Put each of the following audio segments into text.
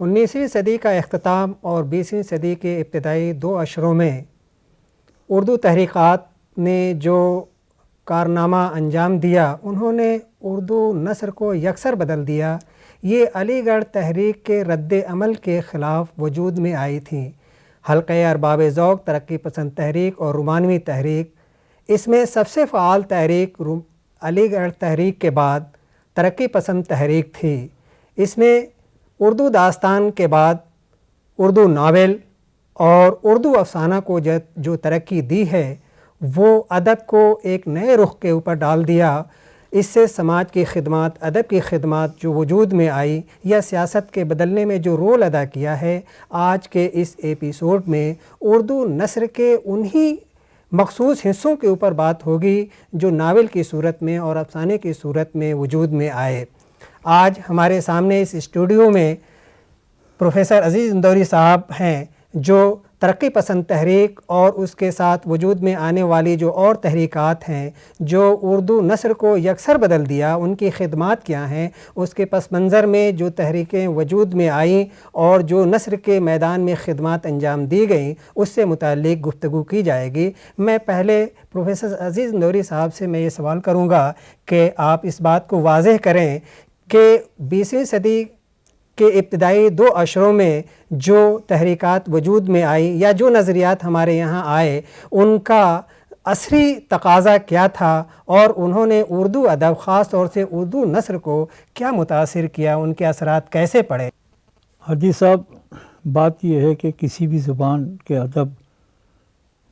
19ویں صدی کا اختتام اور 20ویں صدی کے ابتدائی 2 عشروں میں اردو تحریکات نے جو کارنامہ انجام دیا، انہوں نے اردو نثر کو یکسر بدل دیا۔ یہ علی گڑھ تحریک کے رد عمل کے خلاف وجود میں آئی تھیں۔ حلقہ ارباب ذوق ترقی پسند تحریک اور رومانوی تحریک، اس میں سب سے فعال تحریک علی گڑھ تحریک کے بعد ترقی پسند تحریک تھی۔ اس نے اردو داستان کے بعد اردو ناول اور اردو افسانہ کو جو ترقی دی ہے، وہ ادب کو ایک نئے رخ کے اوپر ڈال دیا۔ اس سے سماج کی خدمات، ادب کی خدمات جو وجود میں آئی یا سیاست کے بدلنے میں جو رول ادا کیا ہے، آج کے اس ایپیسوڈ میں اردو نثر کے انہی مخصوص حصوں کے اوپر بات ہوگی جو ناول کی صورت میں اور افسانے کی صورت میں وجود میں آئے۔ آج ہمارے سامنے اس اسٹوڈیو میں پروفیسر عزیز اندوری صاحب ہیں، جو ترقی پسند تحریک اور اس کے ساتھ وجود میں آنے والی جو اور تحریکات ہیں جو اردو نثر کو یکسر بدل دیا، ان کی خدمات کیا ہیں، اس کے پس منظر میں جو تحریکیں وجود میں آئیں اور جو نثر کے میدان میں خدمات انجام دی گئیں، اس سے متعلق گفتگو کی جائے گی۔ میں پہلے پروفیسر عزیز اندوری صاحب سے میں یہ سوال کروں گا کہ آپ اس بات کو واضح کریں کہ 20ویں صدی کے ابتدائی 2 عشروں میں جو تحریکات وجود میں آئی یا جو نظریات ہمارے یہاں آئے، ان کا عصری تقاضا کیا تھا اور انہوں نے اردو ادب، خاص طور سے اردو نثر کو کیا متاثر کیا، ان کے اثرات کیسے پڑے؟ حاجی صاحب، بات یہ ہے کہ کسی بھی زبان کے ادب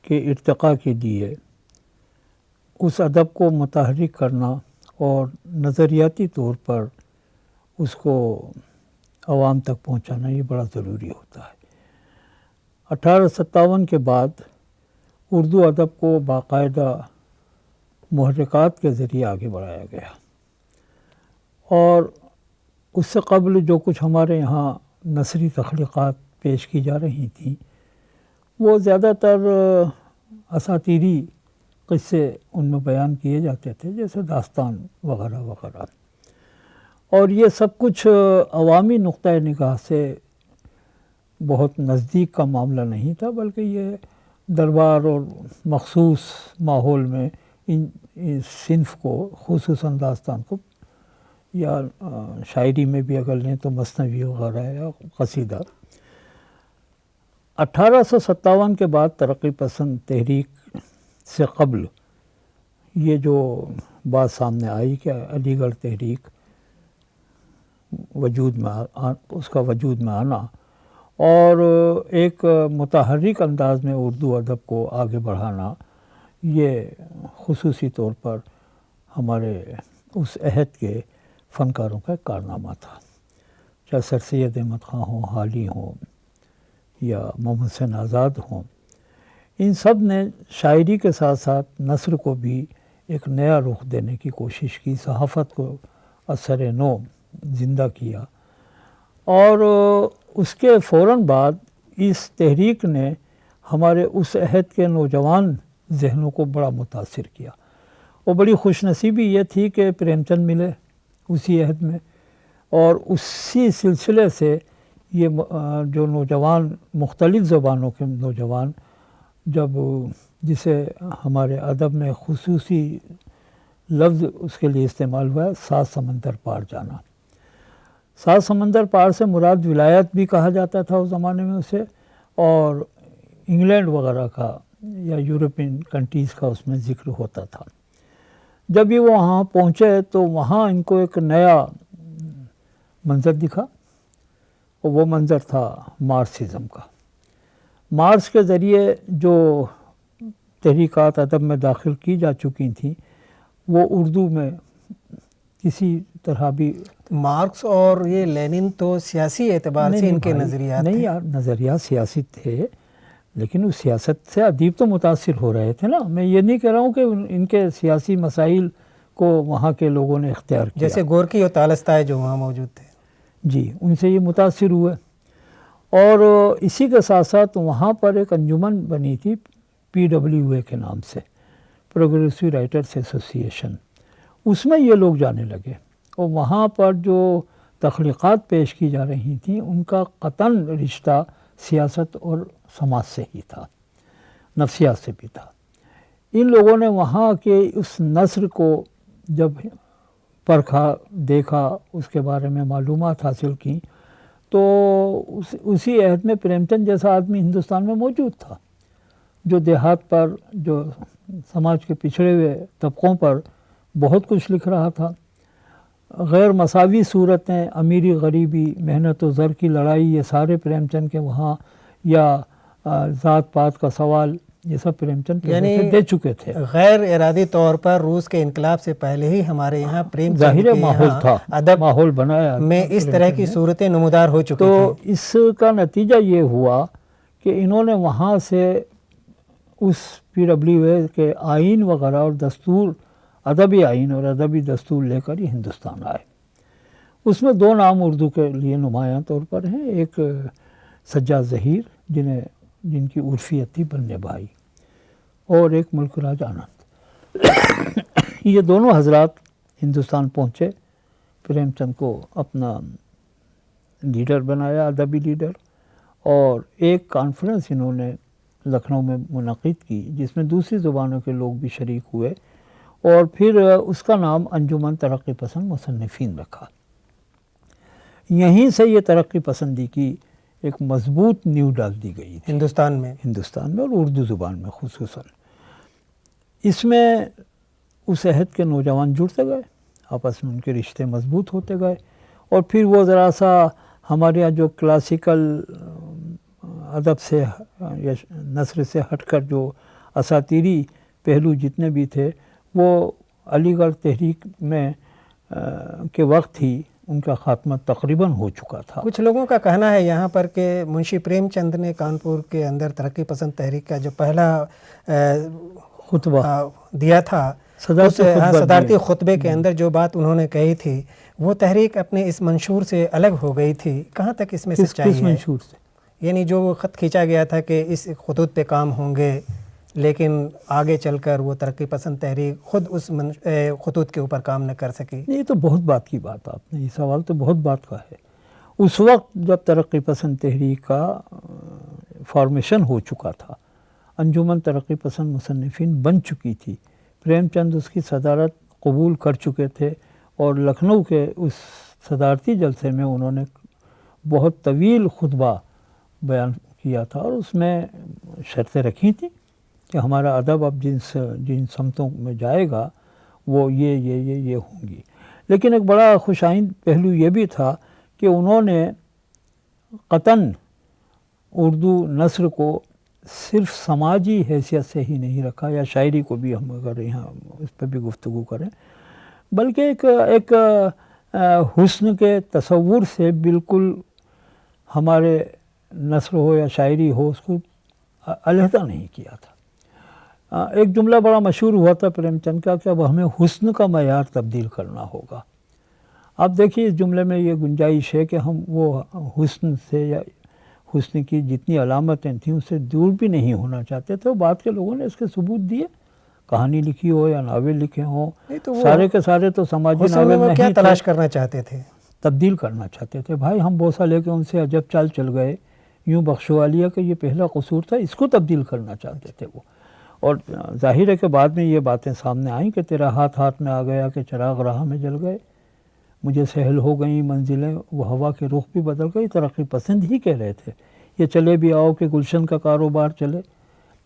کے ارتقاء کے لیے اس ادب کو متحرک کرنا اور نظریاتی طور پر اس کو عوام تک پہنچانا یہ بڑا ضروری ہوتا ہے۔ 1857 کے بعد اردو ادب کو باقاعدہ محرکات کے ذریعے آگے بڑھایا گیا، اور اس سے قبل جو کچھ ہمارے یہاں نثری تخلیقات پیش کی جا رہی تھیں، وہ زیادہ تر اساطیری قصے ان میں بیان کیے جاتے تھے، جیسے داستان وغیرہ وغیرہ، اور یہ سب کچھ عوامی نقطہ نگاہ سے بہت نزدیک کا معاملہ نہیں تھا، بلکہ یہ دربار اور مخصوص ماحول میں ان صنف کو، خصوصاً داستان کو، یا شاعری میں بھی اگر لیں تو مثنوی وغیرہ یا قصیدہ۔ 1857 کے بعد ترقی پسند تحریک سے قبل یہ جو بات سامنے آئی کہ علی گڑھ تحریک اس کا وجود میں آنا اور ایک متحرک انداز میں اردو ادب کو آگے بڑھانا، یہ خصوصی طور پر ہمارے اس عہد کے فنکاروں کا ایک کارنامہ تھا، چاہے سر سید احمد خاں ہوں، حالی ہوں یا محمد حسین آزاد ہوں۔ ان سب نے شاعری کے ساتھ ساتھ نثر کو بھی ایک نیا رخ دینے کی کوشش کی، صحافت کو اثر نو زندہ کیا، اور اس کے فوراً بعد اس تحریک نے ہمارے اس عہد کے نوجوان ذہنوں کو بڑا متاثر کیا، اور بڑی خوش نصیبی یہ تھی کہ پریم چند ملے اسی عہد میں، اور اسی سلسلے سے یہ جو نوجوان، مختلف زبانوں کے نوجوان، جب جسے ہمارے ادب میں خصوصی لفظ اس کے لیے استعمال ہوا ہے، 7 سمندر پار جانا۔ 7 سمندر پار سے مراد ولایت بھی کہا جاتا تھا اس زمانے میں اسے، اور انگلینڈ وغیرہ کا یا یورپین کنٹریز کا اس میں ذکر ہوتا تھا۔ جب یہ وہاں پہنچے تو وہاں ان کو ایک نیا منظر دکھا، اور وہ منظر تھا مارکسزم کا۔ مارکس کے ذریعے جو تحریکات ادب میں داخل کی جا چکی تھیں، وہ اردو میں کسی طرح بھی مارکس اور یہ لینن تو سیاسی اعتبار سے ان کے نظریات نہیں یار، نظریات سیاسی تھے، لیکن اس سیاست سے ادیب تو متاثر ہو رہے تھے نا۔ میں یہ نہیں کہہ رہا ہوں کہ ان کے سیاسی مسائل کو وہاں کے لوگوں نے اختیار کیا، جیسے گورکی اور تالستائی جو وہاں موجود تھے، جی ان سے یہ متاثر ہوئے۔ اور اسی کے ساتھ ساتھ وہاں پر ایک انجمن بنی تھی PWA کے نام سے، پروگریسو رائٹرز ایسوسی ایشن، اس میں یہ لوگ جانے لگے، اور وہاں پر جو تخلیقات پیش کی جا رہی تھیں ان کا قطعاً رشتہ سیاست اور سماج سے ہی تھا، نفسیات سے بھی تھا۔ ان لوگوں نے وہاں کے اس نثر کو جب پرکھا، دیکھا، اس کے بارے میں معلومات حاصل کی، تو اسی عہد میں پریم چند جیسا آدمی ہندوستان میں موجود تھا جو دیہات پر، جو سماج کے پچھڑے ہوئے طبقوں پر بہت کچھ لکھ رہا تھا۔ غیر مساوی صورتیں، امیری غریبی، محنت و زر کی لڑائی، یہ سارے پریم چند کے وہاں، یا ذات پات کا سوال، یہ سب پریم چند کے دے چکے تھے۔ غیر ارادی طور پر روس کے انقلاب سے پہلے ہی ہمارے یہاں پریم چند ظاہر ماحول تھا، ادب ماحول بنایا میں اس طرح کی صورتیں نمودار ہو چکی تو تھیں۔ اس کا نتیجہ یہ ہوا کہ انہوں نے وہاں سے اس پی ڈبلیو اے کے آئین وغیرہ اور دستور، ادبی آئین اور ادبی دستور لے کر یہ ہندوستان آئے۔ اس میں دو نام اردو کے لیے نمایاں طور پر ہیں، ایک سجاد ظہیر جن کی عرفیت تھی بننے بھائی، اور ایک ملک راج آنند۔ یہ دونوں حضرات ہندوستان پہنچے، پریم چند کو اپنا لیڈر بنایا، ادبی لیڈر، اور ایک کانفرنس انہوں نے لکھنؤ میں منعقد کی جس میں دوسری زبانوں کے لوگ بھی شریک ہوئے، اور پھر اس کا نام انجمن ترقی پسند مصنفین رکھا۔ یہیں سے یہ ترقی پسندی کی ایک مضبوط نیو ڈال دی گئی تھی ہندوستان میں اور اردو زبان میں خصوصاً۔ اس میں اس عہد کے نوجوان جڑتے گئے، آپس میں ان کے رشتے مضبوط ہوتے گئے، اور پھر وہ ذرا سا ہمارے یہاں جو کلاسیکل ادب سے یا نثر سے ہٹ کر جو اساطیری پہلو جتنے بھی تھے، وہ علی گڑھ تحریک میں کے وقت ہی ان کا خاتمہ تقریباً ہو چکا تھا۔ کچھ لوگوں کا کہنا ہے یہاں پر کہ منشی پریم چند نے کانپور کے اندر ترقی پسند تحریک کا جو پہلا خطبہ دیا تھا، صدارتی خطبے کے اندر جو بات انہوں نے کہی تھی، وہ تحریک اپنے اس منشور سے الگ ہو گئی تھی۔ کہاں تک اس میں سچائی ہے؟ منشور سے یعنی جو وہ خط کھینچا گیا تھا کہ اس خطوط پہ کام ہوں گے، لیکن آگے چل کر وہ ترقی پسند تحریک خود اس خطوط کے اوپر کام نہ کر سکی۔ یہ تو بہت بات کی بات، آپ نے یہ سوال تو بہت بات کا ہے۔ اس وقت جب ترقی پسند تحریک کا فارمیشن ہو چکا تھا، انجمن ترقی پسند مصنفین بن چکی تھی، پریم چند اس کی صدارت قبول کر چکے تھے، اور لکھنؤ کے اس صدارتی جلسے میں انہوں نے بہت طویل خطبہ بیان کیا تھا، اور اس میں شرطیں رکھی تھیں کہ ہمارا ادب اب جن سمتوں میں جائے گا وہ یہ ہوں گی۔ لیکن ایک بڑا خوش آئند پہلو یہ بھی تھا کہ انہوں نے قطعاً اردو نثر کو صرف سماجی حیثیت سے ہی نہیں رکھا، یا شاعری کو بھی ہم اگر یہاں اس پہ بھی گفتگو کریں، بلکہ ایک حسن کے تصور سے بالکل ہمارے نثر ہو یا شاعری ہو اس کو علیحدہ نہیں کیا تھا۔ ایک جملہ بڑا مشہور ہوا تھا پریم چند کا کہ اب ہمیں حسن کا معیار تبدیل کرنا ہوگا۔ آپ دیکھیے اس جملے میں یہ گنجائش ہے کہ ہم وہ حسن سے یا حسن کی جتنی علامتیں تھیں اس سے دور بھی نہیں ہونا چاہتے تھے۔ بعد کے لوگوں نے اس کے ثبوت دیے، کہانی لکھی ہو یا ناول لکھے ہوں، سارے کے سارے تو سماجی ناول نہیں کیا تلاش کرنا چاہتے تھے، تبدیل کرنا چاہتے تھے۔ بھائی ہم بوسہ لے کے ان سے عجب چال چل گئے، یوں بخشوا لیا کہ یہ پہلا قصور تھا، اس کو تبدیل کرنا چاہتے تھے وہ۔ اور ظاہر ہے کہ بعد میں یہ باتیں سامنے آئیں کہ تیرا ہاتھ میں آ گیا کہ چراغ راہ میں جل گئے، مجھے سہل ہو گئیں منزلیں، وہ ہوا کے رخ بھی بدل گئی، ترقی پسند ہی کہہ رہے تھے۔ یہ چلے بھی آؤ کہ گلشن کا کاروبار چلے،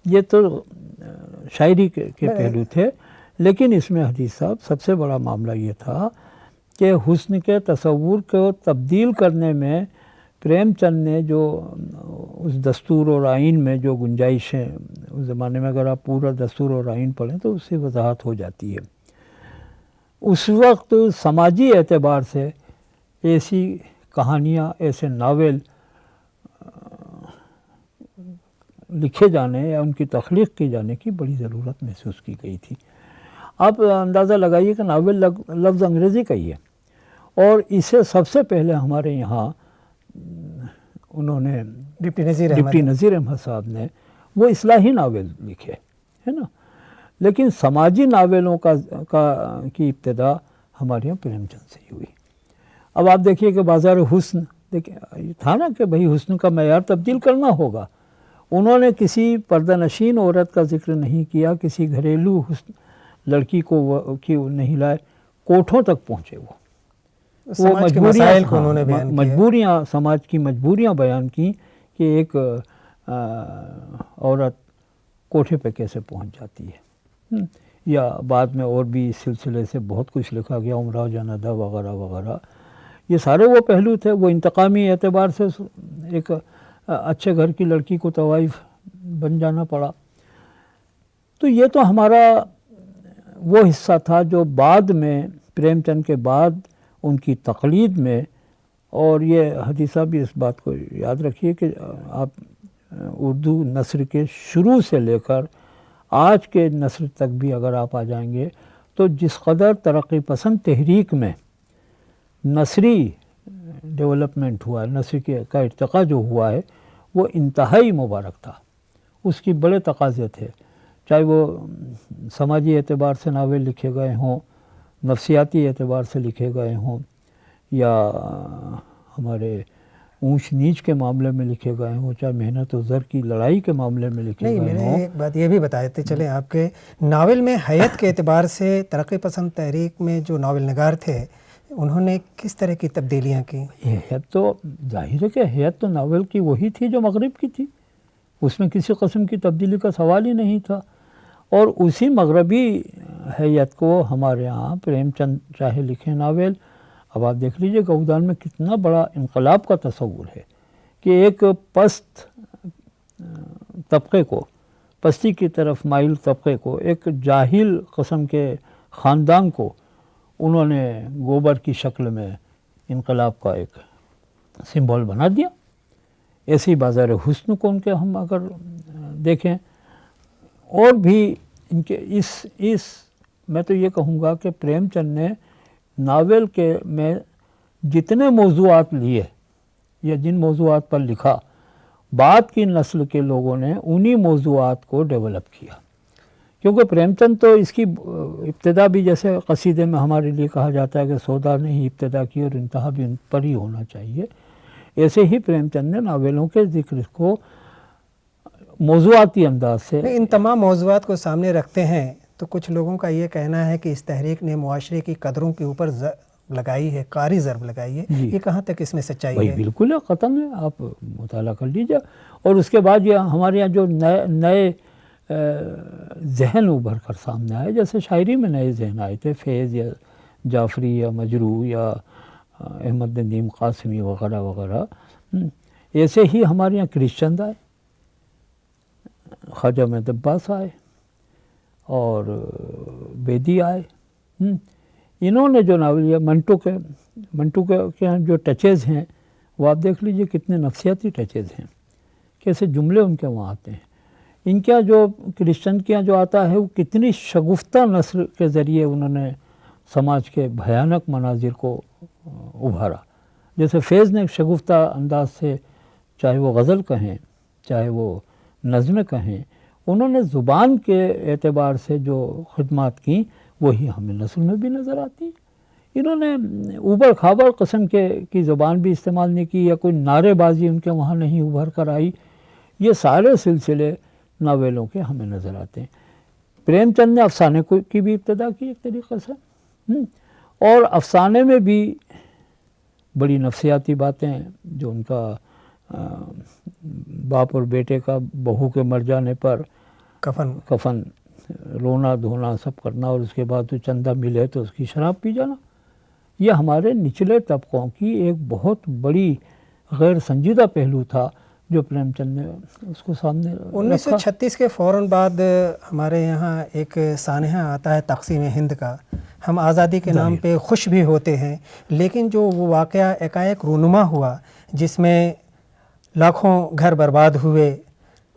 یہ تو شاعری کے پہلو تھے۔ لیکن اس میں حدیث صاحب سب سے بڑا معاملہ یہ تھا کہ حسن کے تصور کو تبدیل کرنے میں پریم چند نے جو اس دستور اور آئین میں جو گنجائشیں، اس زمانے میں اگر آپ پورا دستور اور آئین پڑھیں تو اس سے وضاحت ہو جاتی ہے۔ اس وقت سماجی اعتبار سے ایسی کہانیاں، ایسے ناول لکھے جانے یا ان کی تخلیق کی جانے کی بڑی ضرورت محسوس کی گئی تھی۔ آپ اندازہ لگائیے کہ ناول لفظ انگریزی کا ہی ہے، اور اسے سب سے پہلے ہمارے یہاں انہوں نے ڈپٹی نذیر احمد صاحب نے وہ اصلاحی ناول لکھے ہے نا، لیکن سماجی ناولوں کی ابتدا ہمارے یہاں پریم چند سے ہی ہوئی۔ اب آپ دیکھیے کہ بازار حسن دیکھیں تھا نا کہ بھئی حسن کا معیار تبدیل کرنا ہوگا. انہوں نے کسی پردہ نشین عورت کا ذکر نہیں کیا, کسی گھریلو حسن لڑکی کو نہیں لائے, کوٹھوں تک پہنچے وہ سماج کے مسائل کو انہوں نے بیان کیا, مجبوریاں, سماج کی مجبوریاں بیان کی کہ ایک عورت کوٹھے پہ کیسے پہنچ جاتی ہے. یا بعد میں اور بھی اس سلسلے سے بہت کچھ لکھا گیا, امراؤ جان ادا وغیرہ وغیرہ. یہ سارے وہ پہلو تھے. وہ انتقامی اعتبار سے ایک اچھے گھر کی لڑکی کو طوائف بن جانا پڑا. تو یہ تو ہمارا وہ حصہ تھا جو بعد میں پریم چند کے بعد ان کی تقلید میں. اور یہ حدیثہ بھی اس بات کو یاد رکھیے کہ آپ اردو نثر کے شروع سے لے کر آج کے نثر تک بھی اگر آپ آ جائیں گے تو جس قدر ترقی پسند تحریک میں نثری ڈیولپمنٹ ہوا ہے, نثر کا ارتقاء جو ہوا ہے وہ انتہائی مبارک تھا. اس کی بڑے تقاضے تھے, چاہے وہ سماجی اعتبار سے ناول لکھے گئے ہوں, نفسیاتی اعتبار سے لکھے گئے ہوں, یا ہمارے اونچ نیچ کے معاملے میں لکھے گئے ہوں, چاہے محنت و زر کی لڑائی کے معاملے میں لکھے گئے ہوں. نہیں, میں ایک بات یہ بھی بتاتے چلیں آپ کے ناول میں حیت کے اعتبار سے ترقی پسند تحریک میں جو ناول نگار تھے انہوں نے کس طرح کی تبدیلیاں کی؟ حیت تو ظاہر ہے کہ حیت تو ناول کی وہی تھی جو مغرب کی تھی, اس میں کسی قسم کی تبدیلی کا سوال ہی نہیں تھا. اور اسی مغربی حیت کو ہمارے ہاں پریم چند چاہے لکھے ناول. اب آپ دیکھ لیجئے گودان میں کتنا بڑا انقلاب کا تصور ہے کہ ایک پست طبقے کو, پستی کی طرف مائل طبقے کو, ایک جاہل قسم کے خاندان کو انہوں نے گوبر کی شکل میں انقلاب کا ایک سمبول بنا دیا. ایسی بازار حسن کو ان کے ہم اگر دیکھیں, اور بھی ان کے اس میں تو یہ کہوں گا کہ پریم چند نے ناول کے میں جتنے موضوعات لیے یا جن موضوعات پر لکھا, بعد کی نسل کے لوگوں نے انہی موضوعات کو ڈیولپ کیا. کیونکہ پریم چند تو اس کی ابتدا بھی جیسے قصیدے میں ہمارے لیے کہا جاتا ہے کہ سودا نے ہی ابتدا کی اور انتہا بھی ان پر ہی ہونا چاہیے, ایسے ہی پریم چند نے ناولوں کے ذکر کو موضوعاتی انداز سے. ان تمام موضوعات کو سامنے رکھتے ہیں تو کچھ لوگوں کا یہ کہنا ہے کہ اس تحریک نے معاشرے کی قدروں کے اوپر لگائی ہے, کاری ضرب لگائی ہے. یہ کہاں تک اس میں سچائی ہے؟ بالکل ہے, قطعاً ہے, آپ مطالعہ کر لیجیے. اور اس کے بعد یہ ہمارے یہاں جو نئے ذہن ابھر کر سامنے آئے, جیسے شاعری میں نئے ذہن آئے تھے, فیض یا جعفری یا مجروح یا احمد ندیم قاسمی وغیرہ وغیرہ, ایسے ہی ہمارے یہاں کرشچند آئے, خواجہ مہدی عباس آئے اور بیدی آئے. انہوں نے جو ناول یا منٹو کے جو ٹچز ہیں وہ آپ دیکھ لیجئے کتنے نفسیاتی ٹچز ہیں, کیسے جملے ان کے وہاں آتے ہیں. ان کا جو کرسچن کے جو آتا ہے وہ کتنی شگفتہ نثر کے ذریعے انہوں نے سماج کے بھیانک مناظر کو ابھارا. جیسے فیض نے شگفتہ انداز سے, چاہے وہ غزل کہیں چاہے وہ نظمیں کہیں, انہوں نے زبان کے اعتبار سے جو خدمات کی وہی ہمیں نثر میں بھی نظر آتی. انہوں نے اوبر کھابر قسم کی زبان بھی استعمال نہیں کی, یا کوئی نعرے بازی ان کے وہاں نہیں ابھر کر آئی. یہ سارے سلسلے ناولوں کے ہمیں نظر آتے ہیں. پریم چند نے افسانے کی بھی ابتدا کی ایک طریقے سے, اور افسانے میں بھی بڑی نفسیاتی باتیں, جو ان کا باپ اور بیٹے کا بہو کے مر جانے پر کفن رونا دھونا سب کرنا, اور اس کے بعد تو چندہ ملے تو اس کی شراب پی جانا, یہ ہمارے نچلے طبقوں کی ایک بہت بڑی غیر سنجیدہ پہلو تھا جو پریم چند نے اس کو سامنے رکھا. 1936 کے فوراً بعد ہمارے یہاں ایک سانحہ آتا ہے تقسیم ہند کا. ہم آزادی کے نام پہ خوش بھی ہوتے ہیں, لیکن جو وہ واقعہ ایک رونما ہوا جس میں لاکھوں گھر برباد ہوئے,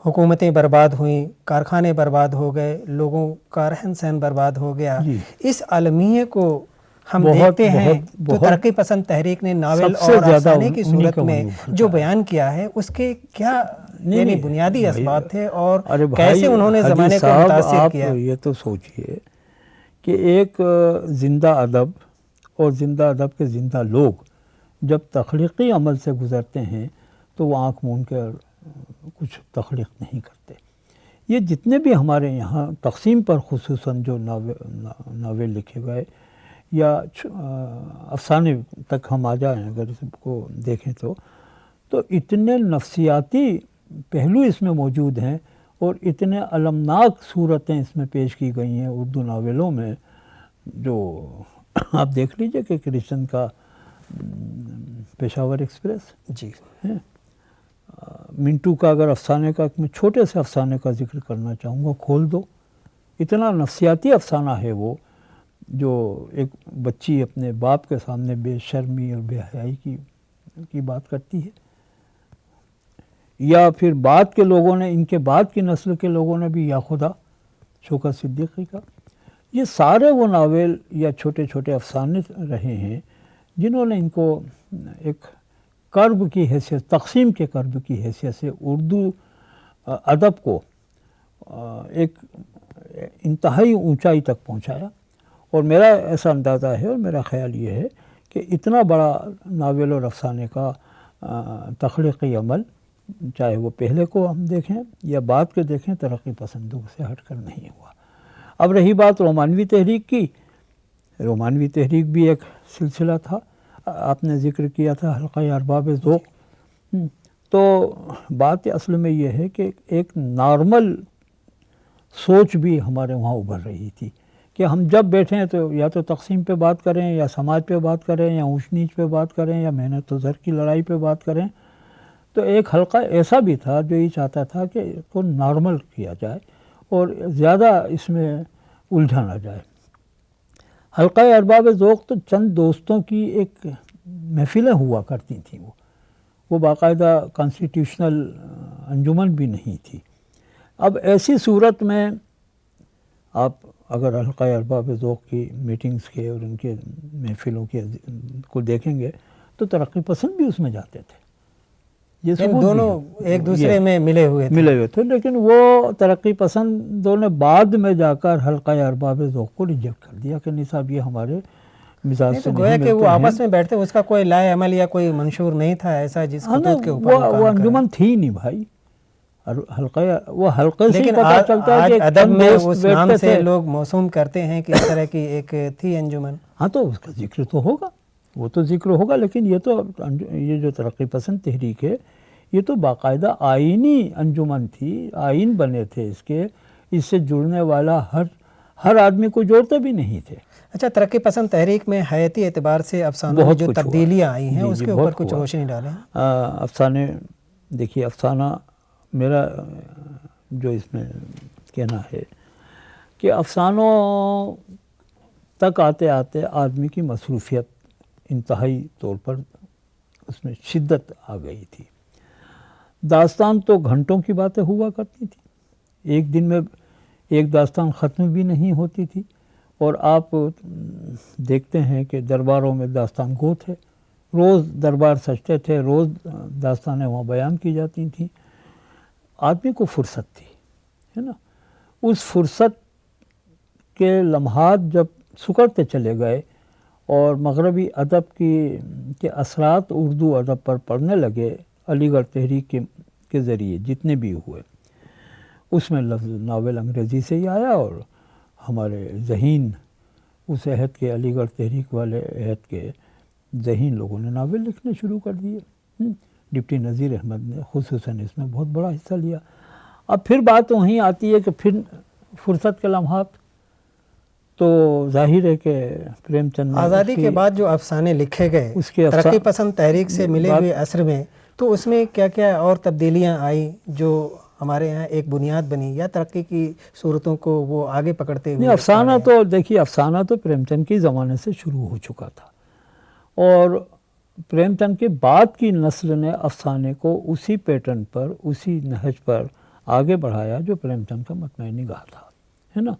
حکومتیں برباد ہوئیں, کارخانے برباد ہو گئے, لوگوں کا رہن سہن برباد ہو گیا, اس عالمیے کو ہم دیکھتے ہیں تو ترقی پسند تحریک نے ناول اور افسانے کی صورت میں جو بیان کیا ہے اس کے کیا یعنی بنیادی اسباب تھے اور کیسے انہوں نے زمانے کو متاثر کیا؟ آپ یہ تو سوچئے کہ ایک زندہ ادب اور زندہ ادب کے زندہ لوگ جب تخلیقی عمل سے گزرتے ہیں تو وہ آنکھ مون کے کچھ تخلیق نہیں کرتے۔ یہ جتنے بھی ہمارے یہاں تقسیم پر خصوصاً جو ناول لکھے گئے یا افسانے تک ہم آ جائیں اگر اس کو دیکھیں تو اتنے نفسیاتی پہلو اس میں موجود ہیں اور اتنے المناک صورتیں اس میں پیش کی گئی ہیں اردو ناولوں میں، جو آپ دیکھ لیجئے کہ کرشچن کا پشاور ایکسپریس جی، منٹو کا اگر افسانے کا میں چھوٹے سے افسانے کا ذکر کرنا چاہوں گا، کھول دو، اتنا نفسیاتی افسانہ ہے وہ، جو ایک بچی اپنے باپ کے سامنے بے شرمی اور بے حیائی کی بات کرتی ہے، یا پھر بعد کے لوگوں نے، ان کے بعد کی نسل کے لوگوں نے بھی یا خدا شوکت صدیقی کا، یہ سارے وہ ناول یا چھوٹے چھوٹے افسانے رہے ہیں جنہوں نے ان کو ایک کرب کی حیثیت، تقسیم کے کرب کی حیثیت سے اردو ادب کو ایک انتہائی اونچائی تک پہنچایا۔ اور میرا ایسا اندازہ ہے اور میرا خیال یہ ہے کہ اتنا بڑا ناول اور افسانے کا تخلیقی عمل، چاہے وہ پہلے کو ہم دیکھیں یا بعد کے دیکھیں، ترقی پسندوں سے ہٹ کر نہیں ہوا۔ اب رہی بات رومانوی تحریک کی، رومانوی تحریک بھی ایک سلسلہ تھا، آپ نے ذکر کیا تھا حلقہ ارباب ذوق، تو بات اصل میں یہ ہے کہ ایک نارمل سوچ بھی ہمارے وہاں ابھر رہی تھی کہ ہم جب بیٹھیں تو یا تو تقسیم پہ بات کریں یا سماج پہ بات کریں یا اونچ نیچ پہ بات کریں یا محنت و زر کی لڑائی پہ بات کریں، تو ایک حلقہ ایسا بھی تھا جو یہ چاہتا تھا کہ اس کو نارمل کیا جائے اور زیادہ اس میں الجھا نہ جائے۔ حلقہ ارباب ذوق تو چند دوستوں کی ایک محفلیں ہوا کرتی تھیں، وہ باقاعدہ کانسٹیٹیوشنل انجمن بھی نہیں تھی۔ اب ایسی صورت میں آپ اگر حلقہ ارباب ذوق کی میٹنگز کے اور ان کے محفلوں کے کو دیکھیں گے تو ترقی پسند بھی اس میں جاتے تھے، یہ دونوں ایک دوسرے میں ملے ہوئے تھے، لیکن وہ ترقی پسندوں نے بعد میں جا کر حلقہ ارباب ذوق کو ریجیکٹ کر دیا کہ نہیں صاحب یہ ہمارے مزاج سے گویا کہ وہ آپس میں بیٹھتے، اس کا کوئی لائے عمل یا کوئی منشور نہیں تھا ایسا جس خطوط کے اوپر وہ انجمن تھی نہیں بھائی، وہ حلقے سے پتہ چلتا ہے کہ ادب میں اس نام سے لوگ موسوم کرتے ہیں کہ اس طرح کی ایک تھی انجمن۔ ہاں تو اس کا ذکر تو ہوگا، وہ تو ذکر ہوگا، لیکن یہ جو ترقی پسند تحریک ہے یہ تو باقاعدہ آئینی انجمن تھی، آئین بنے تھے اس کے، اس سے جڑنے والا ہر آدمی کو جوڑتے بھی نہیں تھے۔ اچھا، ترقی پسند تحریک میں حیاتی اعتبار سے افسانوں میں جو تبدیلیاں آئی ہیں اس کے اوپر کچھ روشنی ڈالیں۔ افسانے دیکھیے، افسانہ میرا جو اس میں کہنا ہے کہ افسانوں تک آتے آتے آدمی کی مصروفیت انتہائی طور پر اس میں شدت آ گئی تھی۔ داستان تو گھنٹوں کی باتیں ہوا کرتی تھی، ایک دن میں ایک داستان ختم بھی نہیں ہوتی تھی، اور آپ دیکھتے ہیں کہ درباروں میں داستان گو تھے، روز دربار سجتے تھے، روز داستانیں وہاں بیان کی جاتی تھیں۔ آدمی کو فرصت تھی، ہے نا، اس فرصت کے لمحات جب سکڑتے چلے گئے اور مغربی ادب کے اثرات اردو ادب پر پڑنے لگے، علی گڑھ تحریک کے ذریعے جتنے بھی ہوئے، اس میں لفظ ناول انگریزی سے ہی آیا، اور ہمارے ذہین اس عہد کے، علی گڑھ تحریک والے عہد کے ذہین لوگوں نے ناول لکھنے شروع کر دیے۔ ڈپٹی نذیر احمد نے خصوصاً اس میں بہت بڑا حصہ لیا۔ اب پھر بات وہیں آتی ہے کہ پھر فرصت کے لمحات، تو ظاہر ہے کہ پریم چند آزادی کے بعد جو افسانے لکھے گئے اس کے ترقی پسند تحریک سے ملے ہوئے عصر میں، تو اس میں کیا کیا اور تبدیلیاں آئیں جو ہمارے یہاں ایک بنیاد بنی یا ترقی کی صورتوں کو وہ آگے پکڑتے ہوئے؟ افسانہ تو دیکھیے، افسانہ تو پریم چند کے زمانے سے شروع ہو چکا تھا، اور پریم چند کے بعد کی نسل نے افسانے کو اسی پیٹرن پر، اسی نہج پر آگے بڑھایا جو پریم چند کا مطمع نگاہ تھا، ہے نا۔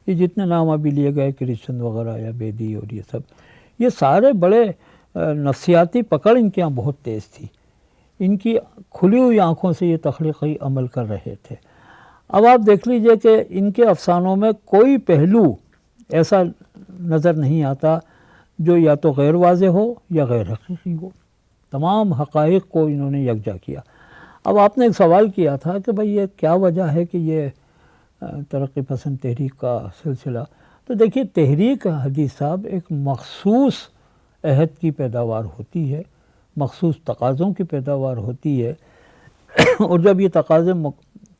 یہ جتنے نام ابھی لیے گئے، کرشچند وغیرہ یا بیدی اور یہ سب، یہ سارے بڑے نفسیاتی پکڑ ان کے یہاں بہت تیز تھی، ان کی کھلی ہوئی آنکھوں سے یہ تخلیقی عمل کر رہے تھے۔ اب آپ دیکھ لیجئے کہ ان کے افسانوں میں کوئی پہلو ایسا نظر نہیں آتا جو یا تو غیر واضح ہو یا غیر حقیقی ہو۔ تمام حقائق کو انہوں نے یکجا کیا۔ اب آپ نے ایک سوال کیا تھا کہ بھئی یہ کیا وجہ ہے کہ یہ ترقی پسند تحریک کا سلسلہ، تو دیکھیے تحریک حدیث صاحب ایک مخصوص عہد کی پیداوار ہوتی ہے، مخصوص تقاضوں کی پیداوار ہوتی ہے، اور جب یہ تقاضے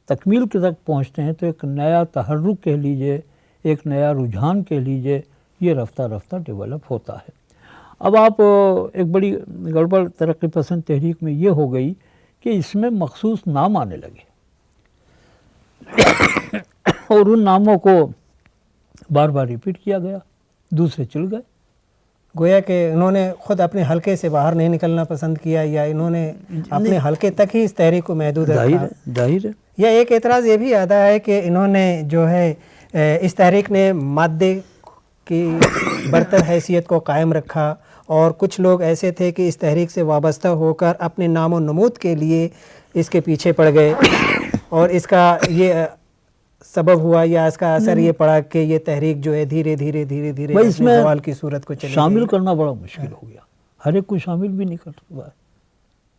تکمیل کے تک پہنچتے ہیں تو ایک نیا تحرک کہہ لیجئے، ایک نیا رجحان کہہ لیجئے، یہ رفتہ رفتہ ڈیولپ ہوتا ہے۔ اب آپ ایک بڑی گڑبڑ ترقی پسند تحریک میں یہ ہو گئی کہ اس میں مخصوص نام آنے لگے اور ان ناموں کو بار بار ریپیٹ کیا گیا، دوسرے چل گئے۔ گویا کہ انہوں نے خود اپنے حلقے سے باہر نہیں نکلنا پسند کیا، یا انہوں نے اپنے حلقے تک ہی اس تحریک کو محدود رکھا۔ ظاہر ہے۔ یا ایک اعتراض یہ بھی آتا ہے کہ انہوں نے جو ہے اس تحریک نے مادے کی برتر حیثیت کو قائم رکھا، اور کچھ لوگ ایسے تھے کہ اس تحریک سے وابستہ ہو کر اپنے نام و نمود کے لیے اس کے پیچھے پڑ گئے، اور اس کا یہ سبب ہوا یا اس کا اثر یہ پڑا کہ یہ تحریک جو ہے دھیرے دھیرے دھیرے دھیرے اس میں زوال کی صورت کو چلی شامل کرنا بڑا مشکل ہو گیا، ہر ایک کو شامل بھی نہیں کر سکتا ہے،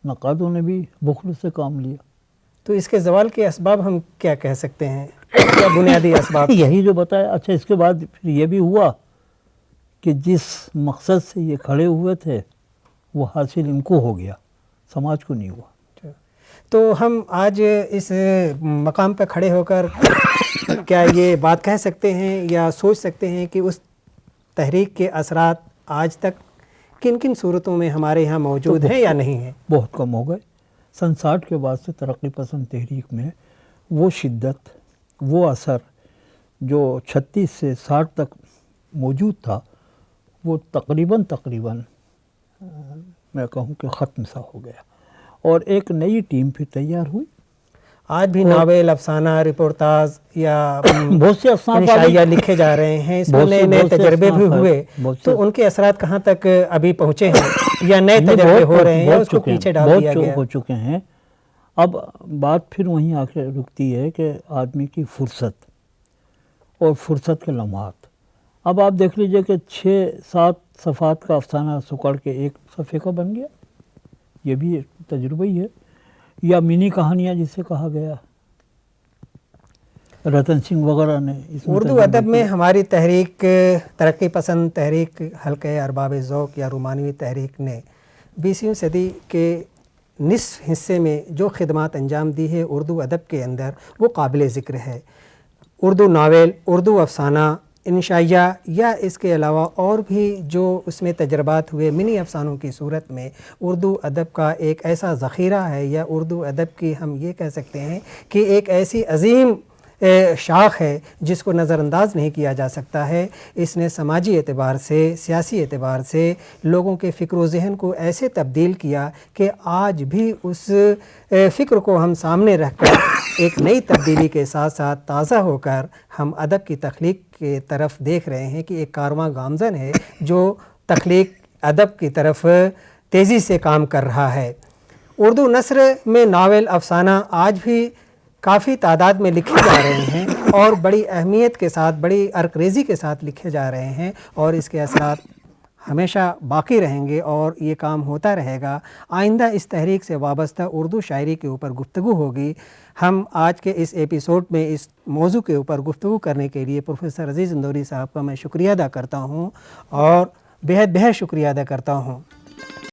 نقادوں نے بھی بخل سے کام لیا۔ تو اس کے زوال کے اسباب ہم کیا کہہ سکتے ہیں، کیا بنیادی اسباب؟ یہی جو بتایا۔ اچھا، اس کے بعد پھر یہ بھی ہوا کہ جس مقصد سے یہ کھڑے ہوئے تھے وہ حاصل ان کو ہو گیا، سماج کو نہیں ہوا۔ تو ہم آج اس مقام پہ کھڑے ہو کر کیا یہ بات کہہ سکتے ہیں یا سوچ سکتے ہیں کہ اس تحریک کے اثرات آج تک کن کن صورتوں میں ہمارے ہاں موجود ہیں یا نہیں ہیں؟ بہت کم ہو گئے۔ سن 60 کے بعد سے ترقی پسند تحریک میں وہ شدت، وہ اثر جو 36 سے 60 تک موجود تھا، وہ تقریباً میں کہوں کہ ختم سا ہو گیا، اور ایک نئی ٹیم پھر تیار ہوئی۔ آج بھی ناول، افسانہ، رپورتاج یا بہت سے انشائیہ لکھے جا رہے ہیں، اس میں نئے نئے تجربے بھی ہوئے، تو ان کے اثرات کہاں تک ابھی پہنچے ہیں، یا نئے تجربے ہو رہے ہیں یا اس کو پیچھے ڈال دیا گیا؟ ہو چکے ہیں۔ اب بات پھر وہیں آ کے رکتی ہے کہ آدمی کی فرصت اور فرصت کے لمحات۔ اب آپ دیکھ لیجئے کہ 6-7 صفحات کا افسانہ سکڑ کے ایک صفحے کا بن گیا، یہ بھی ایک تجربہ ہی ہے۔ یا منی کہانیاں جسے کہا گیا، رتن سنگھ وغیرہ نے اس میں اردو ادب میں ہماری تحریک، ترقی پسند تحریک، حلقہ ارباب ذوق یا رومانوی تحریک نے 20ویں صدی کے نصف حصے میں جو خدمات انجام دی ہے اردو ادب کے اندر، وہ قابل ذکر ہے۔ اردو ناول، اردو افسانہ، انشائیہ، یا اس کے علاوہ اور بھی جو اس میں تجربات ہوئے منی افسانوں کی صورت میں، اردو ادب کا ایک ایسا ذخیرہ ہے، یا اردو ادب کی ہم یہ کہہ سکتے ہیں کہ ایک ایسی عظیم شاخ ہے جس کو نظر انداز نہیں کیا جا سکتا ہے۔ اس نے سماجی اعتبار سے، سیاسی اعتبار سے لوگوں کے فکر و ذہن کو ایسے تبدیل کیا کہ آج بھی اس فکر کو ہم سامنے رکھ کر ایک نئی تبدیلی کے ساتھ ساتھ تازہ ہو کر ہم ادب کی تخلیق کی طرف دیکھ رہے ہیں کہ ایک کارواں گامزن ہے جو تخلیق ادب کی طرف تیزی سے کام کر رہا ہے۔ اردو نثر میں ناول، افسانہ آج بھی کافی تعداد میں لکھے جا رہے ہیں، اور بڑی اہمیت کے ساتھ، بڑی عرقریزی کے ساتھ لکھے جا رہے ہیں، اور اس کے اثرات ہمیشہ باقی رہیں گے اور یہ کام ہوتا رہے گا۔ آئندہ اس تحریک سے وابستہ اردو شاعری کے اوپر گفتگو ہوگی۔ ہم آج کے اس ایپیسوڈ میں اس موضوع کے اوپر گفتگو کرنے کے لیے پروفیسر عزیز اندوری صاحب کا میں شکریہ ادا کرتا ہوں، اور بہت شکریہ ادا کرتا ہوں